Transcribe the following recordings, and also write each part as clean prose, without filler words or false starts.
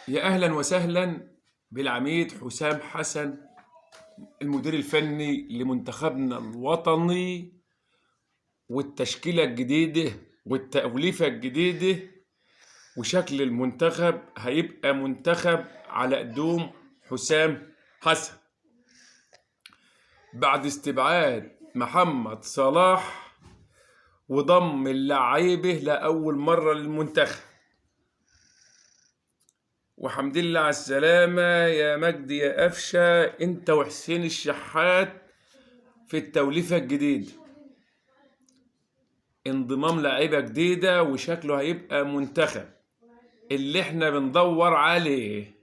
يا أهلا وسهلا بالعميد حسام حسن، المدير الفني لمنتخبنا الوطني، والتشكيلة الجديدة والتأوليفة الجديدة. وشكل المنتخب هيبقى منتخب على قدوم حسام حسن بعد استبعاد محمد صلاح وضم اللعيبة لأول مرة للمنتخب. وحمد لله على السلامة يا مجدي يا قفشة، انت وحسين الشحات في التوليفة الجديدة. انضمام لعيبة جديدة وشكله هيبقى منتخب اللي احنا بندور عليه.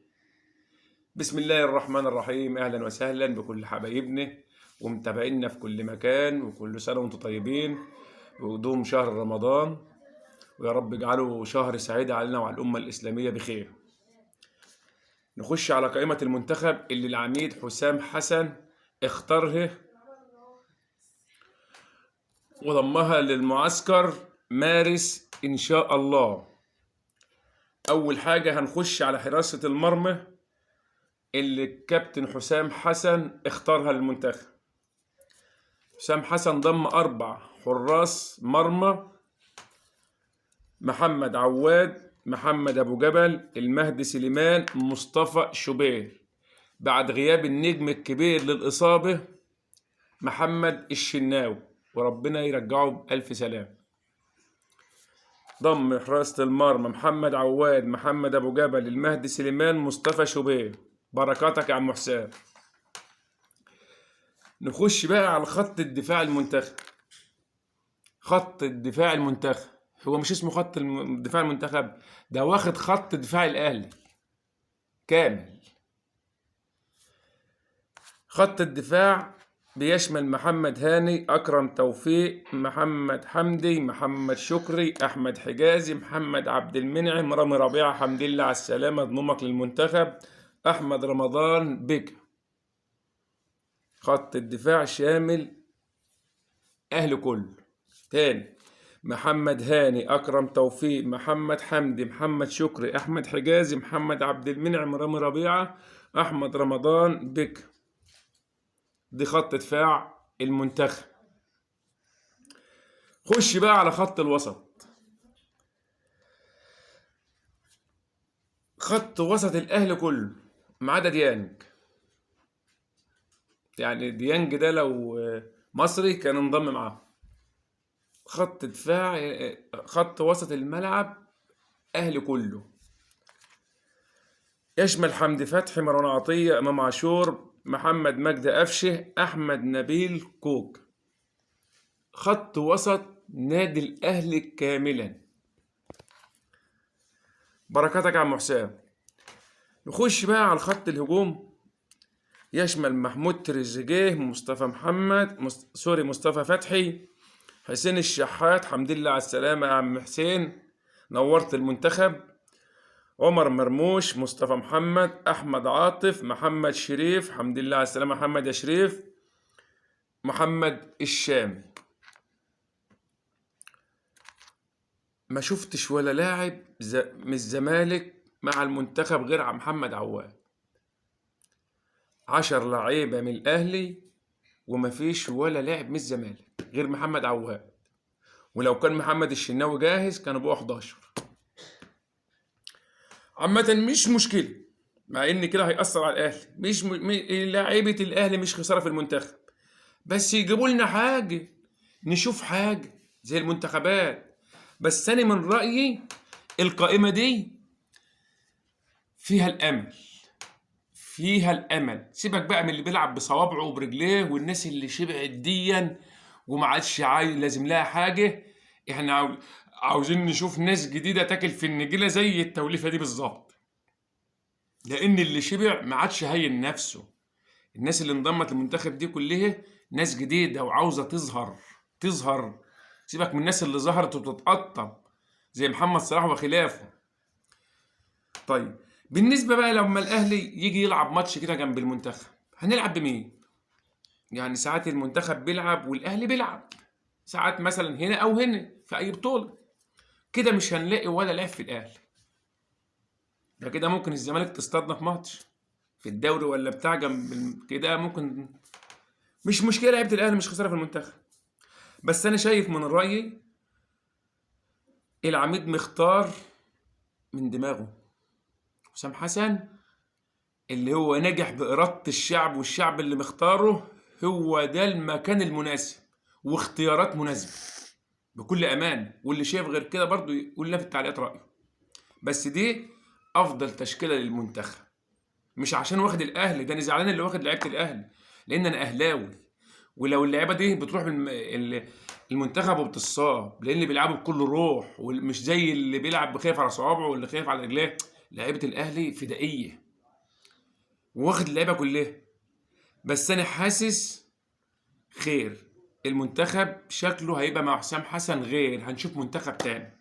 بسم الله الرحمن الرحيم. اهلا وسهلا بكل حبايبنا ومتابعينا في كل مكان، وكل سنة وانتم طيبين بقدوم شهر رمضان، ويا رب اجعله شهر سعيد علينا وعلى الأمة الإسلامية بخير. نخش على قائمة المنتخب اللي العميد حسام حسن اختارها وضمها للمعسكر مارس إن شاء الله. أول حاجة هنخش على حراسة المرمى اللي الكابتن حسام حسن اختارها للمنتخب. حسام حسن ضم 4 حراس مرمى: محمد عواد، محمد أبو جبل، المهدي سليمان، مصطفى شوبير، بعد غياب النجم الكبير للإصابة محمد الشناوي، وربنا يرجعه بألف سلام. ضم حراسة المرمى محمد عواد، محمد أبو جبل، المهدي سليمان، مصطفى شوبير. بركاتك يا عم حسام. نخش بقى على خط الدفاع المنتخب. خط الدفاع المنتخب هو مش اسمه خط دفاع المنتخب، ده واخد خط دفاع الأهلي كامل. خط الدفاع بيشمل محمد هاني، أكرم توفيق، محمد حمدي، محمد شكري، أحمد حجازي، محمد عبد المنعم، رامي ربيعة. حمد لله على السلامة، ضمك للمنتخب أحمد رمضان بك. خط الدفاع شامل أهل كله. تاني: محمد هاني، أكرم توفيق، محمد حمدي، محمد شكري، أحمد حجازي، محمد عبد المنعم، رامي ربيعة، أحمد رمضان بك. دي خط دفاع المنتخب. خش بقى على خط الوسط. خط وسط الأهلي كله ما عدا ديانج. يعني ديانج ده لو مصري كان انضم معاه. خط دفاع خط وسط الملعب أهلي كله يشمل حمدي فتحي، مروان عطية، إمام عاشور، محمد مجدي قفشه، أحمد نبيل كوك. خط وسط نادي الأهلي كاملا. بركاتك يا عم حسام. نخش بقى على خط الهجوم. يشمل محمود تريزيجيه، مصطفى فتحي، حسين الشحات. حمد لله على السلامة يا عم حسين، نورت المنتخب. عمر مرموش، مصطفى محمد، أحمد عاطف، محمد شريف. حمد لله على السلامة محمد يا شريف. محمد الشامي. ما شفتش ولا لاعب من الزمالك مع المنتخب غير عن محمد عواد. 10 لعيبة من الأهلي ومفيش ولا لاعب من الزمالك غير محمد عواد. ولو كان محمد الشناوي جاهز كانوا بقوا 11. عامة مش مشكلة، مع ان كده هيأثر على الاهلي. مش لاعيبة الاهلي مش خسارة في المنتخب، بس يجيبوا لنا حاجة، نشوف حاجة زي المنتخبات. بس انا من رأيي القائمة دي فيها الامل، فيها الامل. سيبك بقى من اللي بيلعب بصوابعه وبرجليه والناس اللي شبعت ديا وما عادش لازم لها حاجة. احنا عاوزين نشوف ناس جديدة تاكل في النجيلة زي التوليفة دي بالظبط، لان اللي شبع ما عادش هين نفسه. الناس اللي انضمت للمنتخب دي كلها ناس جديده وعاوزه تظهر. سيبك من الناس اللي ظهرت وبتتقطم زي محمد صلاح وخلافه. طيب بالنسبه بقى لما الاهلي يجي يلعب ماتش كده جنب المنتخب، هنلعب بمين؟ يعني ساعات المنتخب بيلعب والاهلي بيلعب، ساعات مثلا هنا او هنا في اي بطوله كده، مش هنلاقي ولا لاعب في الاهلي. ده كده ممكن الزمالك تصطادنا في ماتش في الدوري ولا بتاع جنب كده ممكن. مش مشكله لعيبه الاهلي مش خساره في المنتخب، بس انا شايف من رايي العميد مختار من دماغه حسام حسن، اللي هو نجح بإرادة الشعب، والشعب اللي مختاره هو ده المكان المناسب واختيارات مناسبة بكل أمان. واللي شايف غير كده برضو يقول لنا في التعليقات رأيه. بس دي أفضل تشكيلة للمنتخب، مش عشان واخد الأهلي، ده أنا زعلان اللي واخد لعيبة الأهلي لأن أنا أهلاوي. ولو اللعيبة دي بتروح المنتخب وبتصاب لأن اللي بيلعبوا بكل روح، ومش زي اللي بيلعب بخايف على صوابعه واللي خايف على رجليه. لعيبة الأهلي فدائية واخد اللعيبة كلها. بس انا حاسس خير، المنتخب شكله هيبقى مع حسام حسن غير، هنشوف منتخب تاني.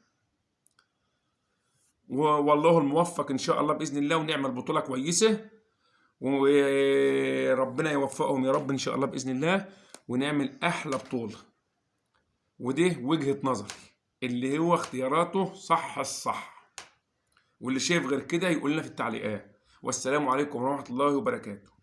والله الموفق ان شاء الله باذن الله، ونعمل بطوله كويسه وربنا يوفقهم يا رب ان شاء الله باذن الله، ونعمل احلى بطوله. ودي وجهه نظري اللي هو اختياراته صح الصح، واللي شايف غير كده يقول لنا في التعليقات. والسلام عليكم ورحمه الله وبركاته.